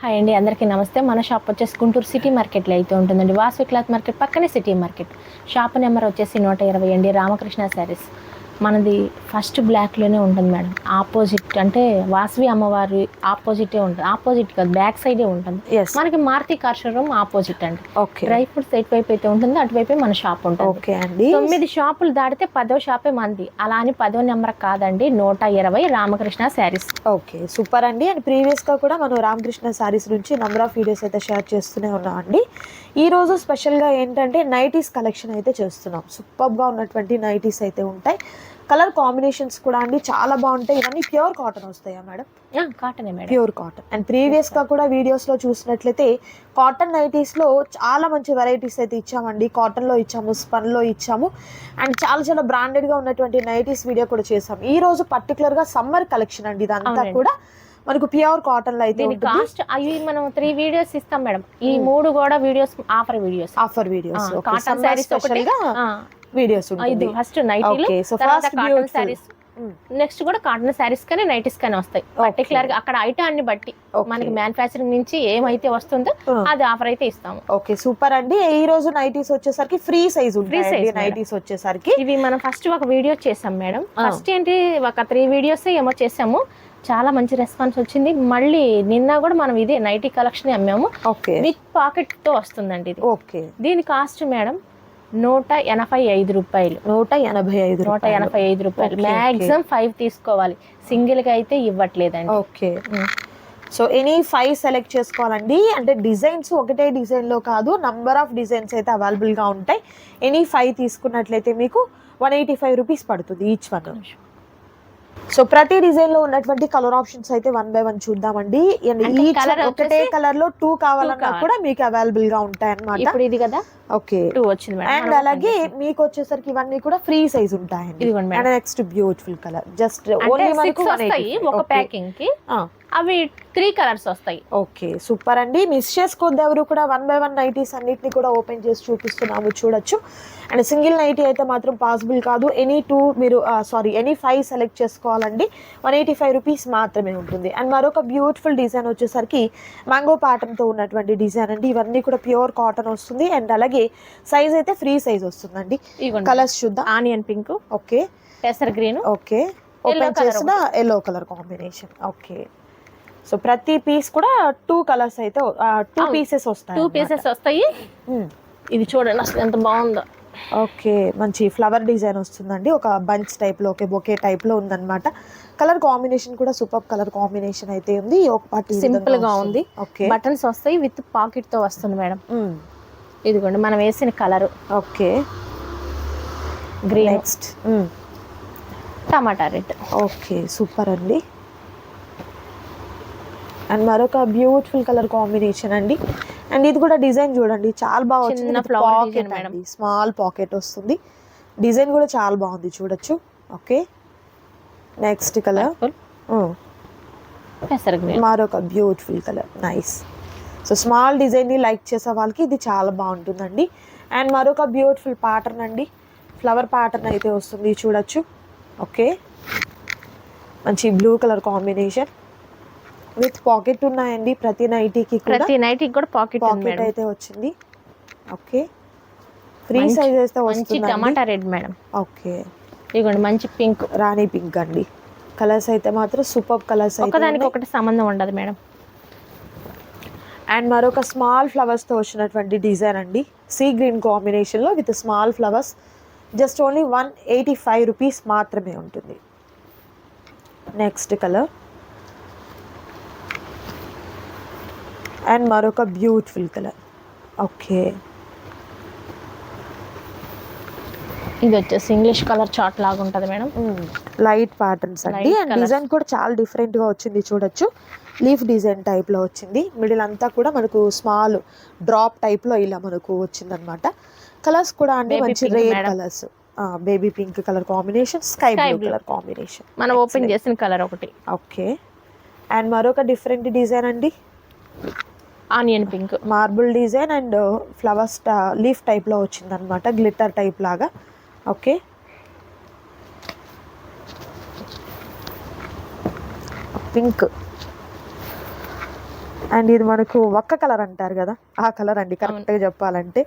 Hi అండి, అందరికీ నమస్తే. మన షాప్ వచ్చేసి గుంటూరు సిటీ మార్కెట్లో అయితే ఉంటుందండి. వాసవి క్లాత్ మార్కెట్ పక్కనే సిటీ మార్కెట్. షాప్ నెంబర్ వచ్చేసి 120 అండి. రామకృష్ణ శారీస్. మనది ఫస్ట్ బ్లాక్లోనే ఉంటుంది మేడం. ఆపోజిట్ అంటే వాసవి అమ్మవారి ఆపోజిటే ఉంటుంది. ఆపోజిట్ కాదు, బ్యాక్ సైడే ఉంటుంది. మనకి మారుతి కార్ షోరూమ్ ఆపోజిట్ అండి. డ్రై ఫ్రూట్స్ ఎటువైపు అయితే ఉంటుంది అటువైపే మన షాప్ ఉంటుంది. 9 షాపులు దాటితే 10వ షాపే మంది. అలా అని 10వ నెంబర్ కాదండి, 120 రామకృష్ణ శారీస్. ఓకే, సూపర్ అండి. అండ్ ప్రీవియస్గా కూడా మనం రామకృష్ణ శారీస్ నుంచి నంబర్ ఆఫ్ వీడియోస్ అయితే షేర్ చేస్తూనే ఉన్నామండి. ఈరోజు స్పెషల్గా ఏంటంటే నైటీస్ కలెక్షన్ అయితే చేస్తున్నాం. సూపర్గా ఉన్నటువంటి నైటీస్ అయితే ఉంటాయి. కలర్ కాంబినేషన్స్ కూడా అండి చాలా బాగుంటాయి. ఇవన్నీ ప్యూర్ కాటన్ వస్తాయా మేడం? కాటనే మేడం, ప్యూర్ కాటన్. అండ్ ప్రీవియస్గా కూడా వీడియోస్లో చూసినట్లయితే కాటన్ నైటీస్లో చాలా మంచి వెరైటీస్ అయితే ఇచ్చామండి. కాటన్లో ఇచ్చాము, స్పన్లో ఇచ్చాము, అండ్ చాలా చాలా బ్రాండెడ్గా ఉన్నటువంటి నైటీస్ వీడియో కూడా చేసాం. ఈ రోజు పర్టికులర్గా సమ్మర్ కలెక్షన్ అండి. ఇదంతా కూడా మనకు ప్యూర్ కాటన్ లో అయితే కాస్ట్ అవి మనం 3 వీడియోస్ ఇస్తాం మేడం. ఈ 3 కూడా videos offer videos cotton saris videos ఇది ఫస్ట్ నైటీలు, తర్వాత కాటన్ సారీస్, నెక్స్ట్ కూడా కాటన్ సారీస్ కానీ నైటీస్ కానీ వస్తాయి. పర్టికులర్ గా అక్కడ ఐటాన్ని బట్టి మనకి మ్యానుఫ్యాక్చరింగ్ నుంచి ఏమైతే వస్తుందో అది ఆఫర్ అయితే ఇస్తాము. ఓకే, సూపర్ అండి. ఈ రోజు నైటీస్ వచ్చేసరికి ఫ్రీ సైజ్ ఉంటాయి. నైటీస్ వచ్చేసరికి ఇవి మనం ఫస్ట్ ఒక వీడియో చేసాం మేడం. ఫస్ట్ ఏంటి ఒక 3 వీడియోస్ ఏమో చేసాము. చాలా మంచి రెస్పాన్స్ వచ్చింది. మళ్ళీ నిన్న కూడా మనం ఇదే నైటీ కలెక్షన్ అమ్మాము. విత్ పాకెట్ తో వస్తుందండి ఇది. ఓకే, దీని కాస్ట్ మేడం 185 రూపాయలు. 185 రూపాయలు. మ్యాక్సిమం 5 తీసుకోవాలి, సింగిల్ గా అయితే ఇవ్వట్లేదండి. ఓకే, సో ఎనీ 5 సెలెక్ట్ చేసుకోవాలండి. అంటే డిజైన్స్ ఒకటే డిజైన్ లో కాదు, నంబర్ ఆఫ్ డిజైన్స్ అయితే అవైలబుల్ గా ఉంటాయి. ఎనీ 5 తీసుకున్నట్లయితే మీకు 185 రూపీస్ పడుతుంది ఈచ్ వన్. సో ప్రతి డిజైన్ లో ఉన్నటువంటి కలర్ ఆప్షన్స్ అయితే 1 by 1 చూద్దామండి. ఒకటే కలర్ లో 2 కావాలన్నా కూడా మీకు అవైలబుల్ గా ఉంటాయి అన్నమాట. ఇప్పుడు ఇది కదా, ఓకే, 2 వచ్చింది. అండ్ అలాగే మీకు వచ్చేసరికి ఇవన్నీ కూడా ఫ్రీ సైజ్ ఉంటాయండి. And next beautiful colour, just only మనకు ఒక ప్యాకింగ్ కి అవి 3 కలర్స్ వస్తాయి. ఓకే, సూపర్ అండి. మిస్ చేసుకోవద్దు ఎవరు కూడా. 1 by 1 నైటీస్ అన్నిటిని కూడా ఓపెన్ చేసి చూపిస్తున్నాము, చూడొచ్చు. అండ్ సింగిల్ నైటీ అయితే మాత్రం పాసిబుల్ కాదు. ఎనీ 2 మీరు ఎనీ 5 సెలెక్ట్ చేసుకోవాలండి. 185 రూపీస్ మాత్రమే ఉంటుంది. అండ్ మరొక బ్యూటిఫుల్ డిజైన్ వచ్చేసరికి మ్యాంగో ప్యాటర్న్ తో ఉన్నటువంటి డిజైన్ అండి. ఇవన్నీ కూడా ప్యూర్ కాటన్ వస్తుంది. అండ్ అలాగే సైజ్ అయితే ఫ్రీ సైజ్ వస్తుందండి. కలర్స్ చూద్దాం. ఆనియన్ పింక్, ఓకే, పెసర్ గ్రీన్, ఓకే, ఓపెన్ చేసిన yellow colour combination. Okay, so ప్రతి పీస్ కూడా 2 కలర్స్ అయితే 2 పీసెస్ వస్తాయి. 2 పీసెస్ వస్తాయి. ఇది చూడండి అసలు ఎంత బాగుందో. ఓకే, మంచి ఫ్లవర్ డిజైన్ వస్తుందండి. ఒక బంచ్ టైప్ లో, బొకే టైప్ లో ఉందన్నమాట. కలర్ కాంబినేషన్ కూడా సూపర్ కలర్ కాంబినేషన్ అయితే ఉంది. ఒక పార్ట్ సింపుల్ గా ఉంది. ఓకే, బటన్స్ వస్తాయి విత్ పాకెట్ తో వస్తుంది మేడం. ఇదిగోండి మనం వేసిన కలర్. ఓకే, గ్రీన్, నెక్స్ట్ టమాటా రెడ్. ఓకే, సూపర్ అండి. అండ్ మరొక బ్యూటిఫుల్ కలర్ కాంబినేషన్ అండి. అండ్ ఇది కూడా డిజైన్ చూడండి, చాలా బాగా వచ్చింది. పాకెట్ అండి, స్మాల్ పాకెట్ వస్తుంది. డిజైన్ కూడా చాలా బాగుంది, చూడొచ్చు. ఓకే, నెక్స్ట్ కలర్ మరొక beautiful colour, nice. So small design ని లైక్ చేసే వాళ్ళకి ఇది చాలా బాగుంటుందండి. అండ్ మరొక బ్యూటిఫుల్ ప్యాటర్న్ అండి, ఫ్లవర్ ప్యాటర్న్ అయితే వస్తుంది, చూడొచ్చు. ఓకే, మంచి blue colour combination with pocket ఉన్నాయండి. ప్రతి నైటీకి కూడా పాకెట్ అయితే వచ్చింది. ఓకే, ఫ్రీ సైజ్ అయితే వస్తుంది. టమాటా రెడ్ మేడం. ఓకే, ఇదిగోండి మంచి పింక్, రాణి పింక్ అండి. కలర్స్ అయితే మాత్రం సూపర్ కలర్స్, ఒకదానికి ఒకటి సంబంధం ఉండదు మేడం. అండ్ మరొక స్మాల్ ఫ్లవర్స్ తో వచ్చినటువంటి డిజైన్ అండి. సీ గ్రీన్ కాంబినేషన్ లో with small flowers. Just only 185 rupees మాత్రమే ఉంటుంది. నెక్స్ట్ కలర్ అండ్ మరొక బ్యూటిఫుల్ కలర్. ఓకే, ఇది వచ్చేసి ఇంగ్లీష్ కలర్ చార్ట్ లాగా ఉంటుంది మేడం. లైట్ ప్యాటర్న్స్ అండి. అండ్ డిజైన్ కూడా చాలా డిఫరెంట్ గా వచ్చింది, చూడొచ్చు. లీఫ్ డిజైన్ టైప్ లో వచ్చింది. మిడిల్ అంతా కూడా మనకు స్మాల్ డ్రాప్ టైప్ లో ఇలా మనకు వచ్చింది అనమాట. కలర్స్ కూడా అండి మంచి rare colours, baby pink colour combination, sky blue colour combination. మనం ఓపెన్ చేసిన కలర్ ఒకటి. ఓకే, అండ్ మరొక డిఫరెంట్ డిజైన్ అండి, onion pink, marble design and flowers leaf type లో వచ్చింది అనమాట, గ్లిటర్ టైప్ లాగా. ఓకే, పింక్, అండ్ ఇది మనకు ఒక్క కలర్ అంటారు కదా, ఆ కలర్ అండి కరెక్ట్గా చెప్పాలంటే.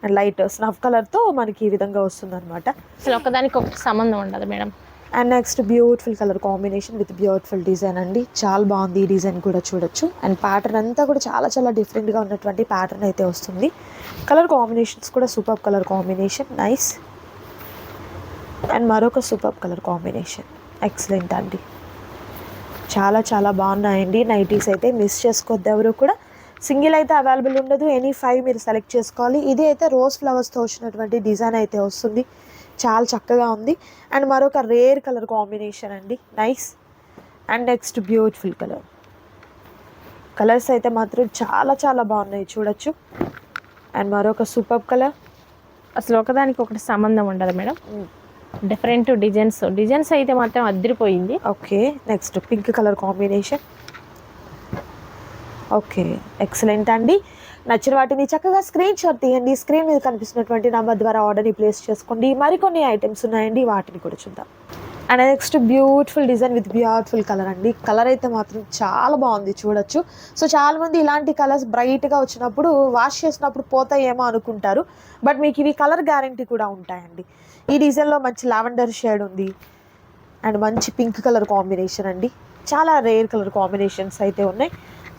అండ్ లైట్ స్నఫ్ కలర్తో మనకి ఈ విధంగా వస్తుంది అనమాట. అసలు ఒకదానికి ఒకటి సంబంధం ఉండదు madam. And next beautiful colour combination with beautiful design అండి. చాలా బాగుంది ఈ డిజైన్ కూడా చూడొచ్చు. అండ్ ప్యాటర్న్ అంతా కూడా చాలా చాలా డిఫరెంట్గా ఉన్నటువంటి ప్యాటర్న్ అయితే వస్తుంది. కలర్ కాంబినేషన్స్ కూడా super colour combination, nice. And మరొక సూపర్ కలర్ కాంబినేషన్, ఎక్సలెంట్ అండి. చాలా చాలా బాగున్నాయండి నైటీస్ అయితే. మిస్ చేసుకోవద్దు ఎవరు కూడా. సింగిల్ అయితే అవైలబుల్ ఉండదు, ఎనీ 5 మీరు సెలెక్ట్ చేసుకోవాలి. ఇది అయితే రోజ్ ఫ్లవర్స్తో వచ్చినటువంటి డిజైన్ అయితే వస్తుంది, చాలా చక్కగా ఉంది. అండ్ మరొక రేర్ కలర్ కాంబినేషన్ అండి, nice. And next beautiful colour. Colours అయితే మాత్రం చాలా చాలా బాగున్నాయి చూడొచ్చు. అండ్ మరొక సూపర్ కలర్. అసలు ఒకదానికి ఒకటి సంబంధం ఉండదు మేడం. డిఫరెంట్ డిజైన్స్ అయితే మాత్రం అదిరిపోయింది. Okay, next pink colour combination. Okay, excellent అండి. నచ్చిన వాటిని చక్కగా స్క్రీన్ షాట్ తీయండి. స్క్రీన్ మీద కనిపిస్తున్నటువంటి నెంబర్ ద్వారా ఆర్డర్ని ప్లేస్ చేసుకోండి. మరికొన్ని ఐటమ్స్ ఉన్నాయండి, వాటిని కూడా చూద్దాం. And next beautiful design with beautiful colour అండి. కలర్ అయితే మాత్రం చాలా బాగుంది చూడొచ్చు. సో చాలామంది ఇలాంటి కలర్స్ బ్రైట్గా వచ్చినప్పుడు వాష్ చేసినప్పుడు పోతాయేమో అనుకుంటారు, బట్ మీకు ఇవి కలర్ గ్యారంటీ కూడా ఉంటాయండి. ఈ డిజైన్లో మంచి లావెండర్ షేడ్ ఉంది అండ్ మంచి పింక్ కలర్ కాంబినేషన్ అండి. చాలా రేర్ కలర్ కాంబినేషన్స్ అయితే ఉన్నాయి.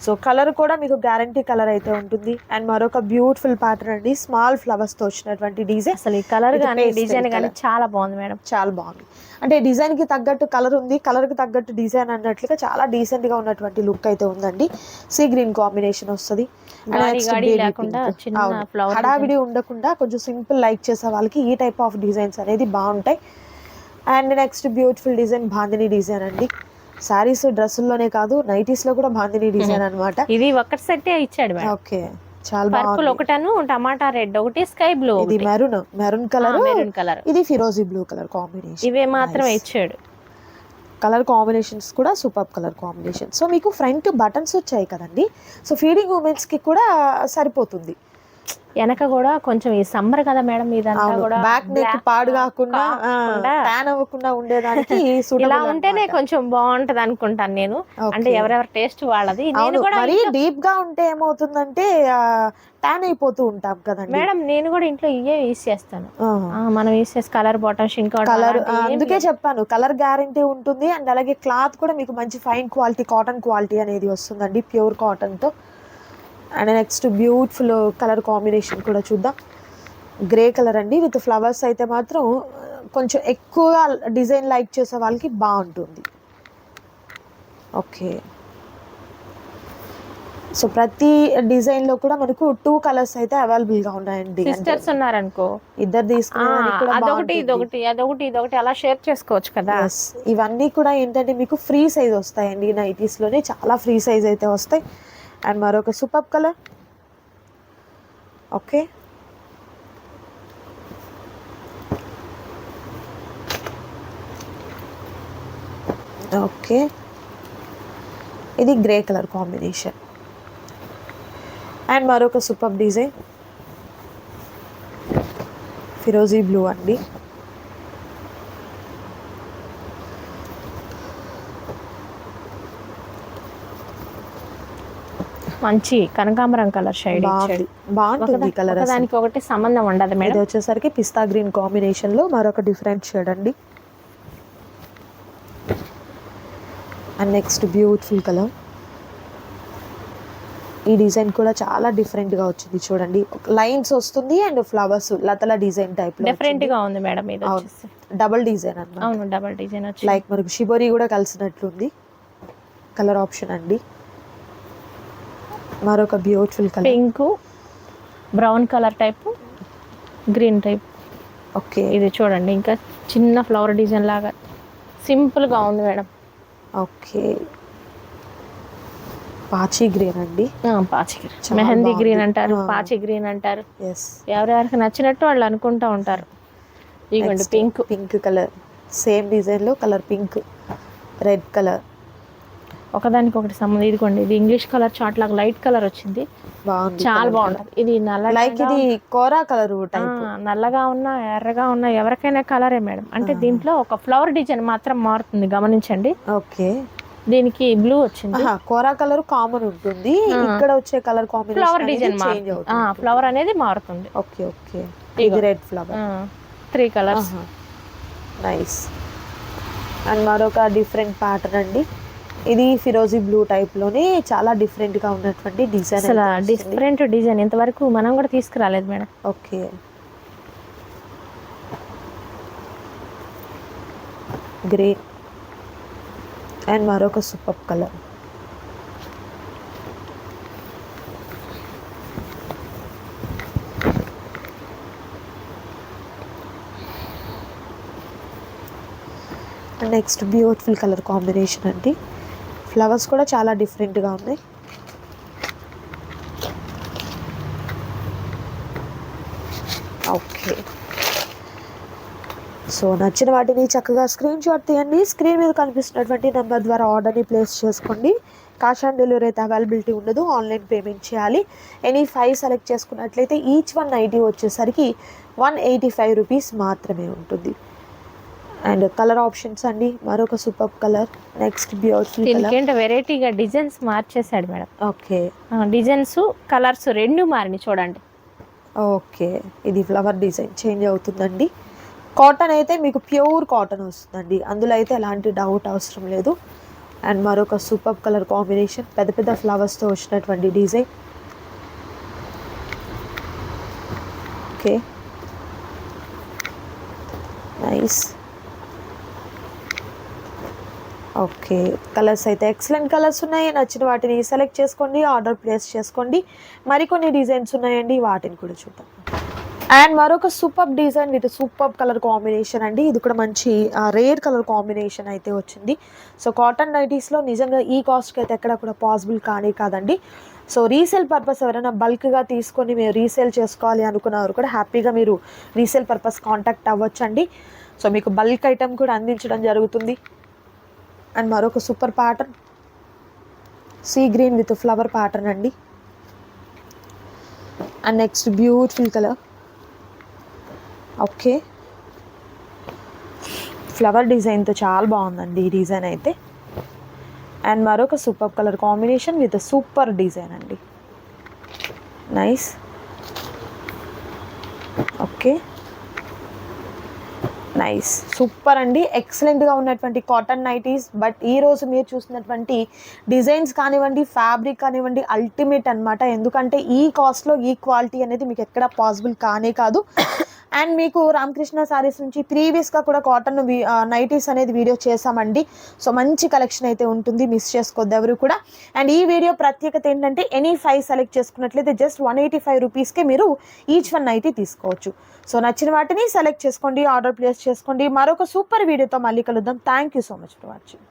సో కలర్ కూడా మీకు గ్యారంటీ కలర్ అయితే ఉంటుంది. అండ్ మరొక బ్యూటిఫుల్ ప్యాటర్న్ అండి, స్మాల్ ఫ్లవర్స్తో వచ్చినటువంటి డిజైన్. అసలు ఈ కలర్ కానీ డిజైన్ కానీ చాలా బాగుంది మేడం, చాలా బాగుంది. అంటే డిజైన్కి తగ్గట్టు కలర్ ఉంది, కలర్కి తగ్గట్టు డిజైన్ అన్నట్లుగా చాలా డీసెంట్గా ఉన్నటువంటి లుక్ అయితే ఉందండి. సీ గ్రీన్ కాంబినేషన్ వస్తుంది. హడావిడి ఉండకుండా కొంచెం సింపుల్ లైక్ చేసే వాళ్ళకి ఈ టైప్ ఆఫ్ డిజైన్స్ అనేది బాగుంటాయి. And next beautiful design bandhani design అండి. సారీస్ డ్రెస్సుల్లోనే కాదు నైటీస్లో కూడా బాందిని డిజైన్ అనమాట. ఇది ఒక్కటి సెట్ ఇచ్చాడు. ఓకే, చాలా పర్పుల్ ఒకటను, టమాటా రెడ్ ఒకటి, స్కై బ్లూ, ఇది మెరూన్ కలర్, ఇది ఫిరోజీ బ్లూ కలర్ కాంబినేషన్. ఇవే మాత్రం ఇచ్చాడు. కలర్ కాంబినేషన్స్ కూడా సూపర్ కలర్ కాంబినేషన్. సో మీకు ఫ్రంట్ బటన్స్ వచ్చాయి కదండి, సో ఫీడింగ్ ఉమెన్స్కి కూడా సరిపోతుంది. వెనక కూడా కొంచెం ఈ సమ్మర్ కదా మేడం, ఇదంతా కూడా బ్యాక్ నెక్ పాడు కాకుండా ట్యాన్ అవ్వకుండా ఉండేదానికి ఇలా ఉంటేనే కొంచెం బాగుంటది అనుకుంటాను నేను. అంటే ఎవరెవరి టేస్ట్ వాళ్ళది. నేను కూడా మరీ డీప్ గా ఉంటే ఏమవుతుందంటే ట్యాన్ అయిపోతూ ఉంటాం కదండి మేడం. నేను కూడా ఇంట్లో ఇవే యూస్ చేస్తాను. మనం యూస్ చేసి కలర్ బాటమ్ షింక్ కలర్, అందుకే చెప్పాను కలర్ గ్యారంటీ ఉంటుంది. అండ్ అలాగే క్లాత్ కూడా మీకు మంచి ఫైన్ క్వాలిటీ కాటన్ క్వాలిటీ అనేది వస్తుందండి, ప్యూర్ కాటన్ తో. And next beautiful colour combination కూడా చూద్దాం. గ్రే కలర్ అండి విత్ ఫ్లవర్స్ అయితే మాత్రం కొంచెం ఎక్కువగా డిజైన్ లైక్ చేసే వాళ్ళకి బాగుంటుంది. ఓకే, సో ప్రతి డిజైన్ లో కూడా మనకు 2 కలర్స్ అయితే అవైలబుల్ గా ఉన్నాయండి. సిస్టర్స్ ఉన్నారనుకో, ఇద్దరు తీసుకునే అదొకటి ఇదొకటి అలా షేర్ చేసుకోవచ్చు కదా. ఇవన్నీ కూడా ఏంటంటే మీకు ఫ్రీ సైజ్ వస్తాయండి నైటీస్ లోనే, చాలా ఫ్రీ సైజ్ అయితే వస్తాయి. అండ్ మరొక సూపర్ కలర్. ఓకే, ఓకే, ఇది గ్రే కలర్ కాంబినేషన్. అండ్ మరొక సూపర్ డిజైన్ ఫిరోజీ బ్లూ అండి. మంచి కనకాంబరం కలర్ షేడ్ బాగుంటుంది. కలర్ దానికి ఒకటి సంబంధం ఉండదు మేడం. ఇది వచ్చేసరికి పిస్తా గ్రీన్ కాంబినేషన్ లో మరొక డిఫరెంట్ షేడ్ అండి. And next beautiful colour. ఈ డిజైన్ కూడా చాలా డిఫరెంట్ గా వచ్చింది చూడండి, లైన్స్ వస్తుంది అండ్ ఫ్లవర్స్ లతల డిజైన్ టైప్ లో డిఫరెంట్ గా ఉంది మేడం. ఇది డబుల్ డిజైన్ అన్నమాట. అవును, డబుల్ డిజైన్ వచ్చి లైక్ మనకు షిబోరి కూడా కలిసినట్లుంది కలర్ ఆప్షన్ అండి. మరొక beautiful colour, pink brown colour type, green type. Okay, ఇది చూడండి ఇంకా చిన్న ఫ్లవర్ డిజైన్ లాగా సింపుల్ గా ఉంది మేడం. ఓకే, పాచి గ్రీన్ అండి. పాచి గ్రీన్, మెహందీ గ్రీన్ అంటారు, పాచి గ్రీన్ అంటారు. ఎవరెవరికి నచ్చినట్టు వాళ్ళు అనుకుంటూ ఉంటారు. ఇదిగోండి పింక్ కలర్, సేమ్ డిజైన్ లో కలర్ పింక్, రెడ్ కలర్. ఒకదానికి ఒకటి సంబంధం. ఇదిగోండి ఇది ఇంగ్లీష్ కలర్ చార్ట్ లాగా లైట్ కలర్ వచ్చింది, బాగుంది, చాలా బాగుంటుంది. ఇది నల్ల, లైక్ ఇది కోరా కలర్ టైప్. నల్లగా ఉన్నా ఎర్రగా ఉన్నా ఎవరికైనా కలరే మేడం. అంటే దీంట్లో ఒక ఫ్లవర్ డిజైన్ మాత్రం మారుతుంది, గమనించండి. ఓకే, దీనికి బ్లూ వచ్చింది. కోరా కలర్ కామన్ ఉంటుంది, ఇక్కడ వచ్చే colour flower combination design change అవుతుంది. ఫ్లవర్ అనేది మారుతుంది. ఓకే ఓకే, ఇది red flower, 3 colours. Nice. And మరొక డిఫరెంట్ ప్యాటర్న్ అండి, ఇది ఫిరోజీ బ్లూ టైప్ లోనే చాలా డిఫరెంట్ గా ఉన్నటువంటి డిజైన్. అసలు డిఫరెంట్ డిజైన్ ఇంతవరకు మనం కూడా తీసుకురాలేదు మేడం. ఓకే, గ్రీన్ అండ్ మరొక super colour. Next beautiful colour combination అండి, ఫ్లవర్స్ కూడా చాలా డిఫరెంట్గా ఉన్నాయి. ఓకే, సో నచ్చిన వాటిని చక్కగా స్క్రీన్ షాట్ తీయండి. స్క్రీన్ మీద కనిపిస్తున్నటువంటి నెంబర్ ద్వారా ఆర్డర్ని ప్లేస్ చేసుకోండి. క్యాష్ ఆన్ డెలివరీ అయితే అవైలబిలిటీ ఉండదు, ఆన్లైన్ పేమెంట్ చేయాలి. ఎనీ 5 సెలెక్ట్ చేసుకున్నట్లయితే ఈచ్ వన్ నైటీ వచ్చేసరికి 185 రూపీస్ మాత్రమే ఉంటుంది. అండ్ కలర్ ఆప్షన్స్ అండి, మరొక super colour. Next beautiful colour, దీనికి వెరైటీగా డిజైన్స్ మార్చేసాడు మేడం. ఓకే, డిజైన్స్ కలర్స్ 2 మారినాయి చూడండి. ఓకే, ఇది ఫ్లవర్ డిజైన్ చేంజ్ అవుతుందండి. కాటన్ అయితే మీకు ప్యూర్ కాటన్ వస్తుందండి, అందులో అయితే ఎలాంటి డౌట్ అవసరం లేదు. అండ్ మరొక సూపర్ కలర్ కాంబినేషన్, పెద్ద పెద్ద ఫ్లవర్స్తో వచ్చినటువంటి design. Okay, nice. Okay, colours అయితే ఎక్సలెంట్ కలర్స్ ఉన్నాయి. నచ్చిన వాటిని సెలెక్ట్ చేసుకోండి, ఆర్డర్ ప్లేస్ చేసుకోండి. మరికొన్ని డిజైన్స్ ఉన్నాయండి, వాటిని కూడా చూద్దాం. అండ్ మరొక super design with super colour combination అండి, ఇది కూడా మంచి రేర్ కలర్ కాంబినేషన్ అయితే వచ్చింది. సో కాటన్ నైటీస్లో నిజంగా ఈ కాస్ట్కి అయితే ఎక్కడ కూడా పాసిబుల్ కాదండి. సో రీసేల్ పర్పస్ ఎవరైనా బల్క్గా తీసుకొని మీరు రీసేల్ చేసుకోవాలి అనుకున్నవారు కూడా హ్యాపీగా మీరు రీసేల్ పర్పస్ కాంటాక్ట్ అవ్వచ్చండి. సో మీకు బల్క్ ఐటమ్ కూడా అందించడం జరుగుతుంది. అండ్ మరొక super pattern, sea green with flower pattern అండి. And next beautiful colour, okay, flower డిజైన్తో చాలా బాగుందండి ఈ డిజైన్ అయితే. అండ్ మరొక super colour combination with super design అండి, నైస్. ఓకే, నైస్, సూపర్ అండి, ఎక్సలెంట్గా ఉన్నటువంటి కాటన్ నైటీస్. బట్ ఈరోజు మీరు చూసినటువంటి డిజైన్స్ కానివ్వండి, ఫ్యాబ్రిక్ కానివ్వండి, అల్టిమేట్ అనమాట. ఎందుకంటే ఈ కాస్ట్లో ఈ క్వాలిటీ అనేది మీకు ఎక్కడ పాసిబుల్ కాదు. అండ్ మీకు రామకృష్ణ సారీస్ నుంచి ప్రీవియస్గా కూడా కాటన్ నైటీస్ అనేది వీడియో చేసామండి. సో మంచి కలెక్షన్ అయితే ఉంటుంది, మిస్ చేసుకోవద్దు ఎవరు కూడా. అండ్ ఈ వీడియో ప్రత్యేకత ఏంటంటే ఎనీ 5 సెలెక్ట్ చేసుకున్నట్లయితే జస్ట్ 185 రూపీస్కే మీరు ఈచ్ వన్ నైటీ తీసుకోవచ్చు. సో నచ్చిన వాటిని సెలెక్ట్ చేసుకోండి, ఆర్డర్ ప్లేస్ చేసుకోండి. మరొక సూపర్ వీడియోతో మళ్ళీ కలుద్దాం. Thank you so much for watching.